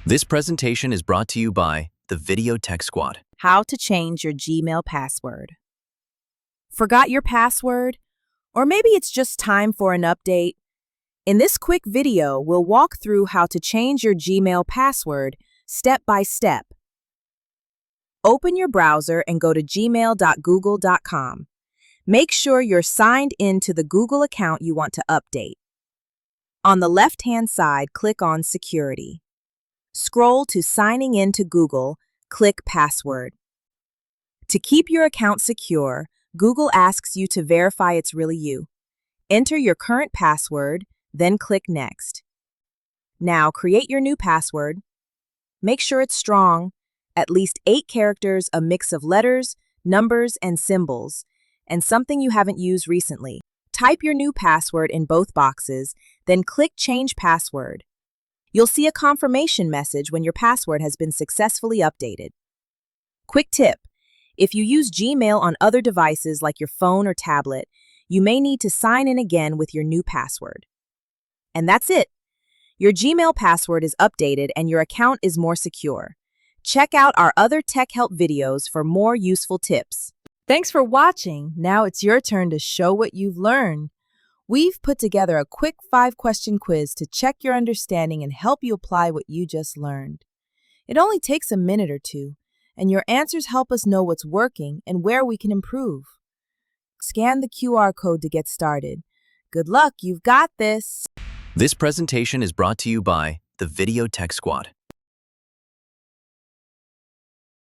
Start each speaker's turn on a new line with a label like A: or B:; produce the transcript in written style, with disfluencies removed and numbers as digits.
A: This presentation is brought to you by the Video Tech Squad.
B: How to change your Gmail password. Forgot your password? Or maybe it's just time for an update? In this quick video, we'll walk through how to change your Gmail password step by step. Open your browser and go to gmail.google.com. Make sure you're signed in to the Google account you want to update. On the left-hand side, click on Security. Scroll to Signing in to Google, click Password. To keep your account secure, Google asks you to verify it's really you. Enter your current password, then click Next. Now create your new password. Make sure it's strong, at least 8 characters, a mix of letters, numbers, and symbols, and something you haven't used recently. Type your new password in both boxes, then click Change Password. You'll see a confirmation message when your password has been successfully updated. Quick tip: if you use Gmail on other devices like your phone or tablet, you may need to sign in again with your new password. And that's it. Your Gmail password is updated and your account is more secure. Check out our other tech help videos for more useful tips. Thanks for watching. Now it's your turn to show what you've learned. We've put together a quick 5-question quiz to check your understanding and help you apply what you just learned. It only takes a minute or two, and your answers help us know what's working and where we can improve. Scan the QR code to get started. Good luck, you've got this!
A: This presentation is brought to you by the Video Tech Squad.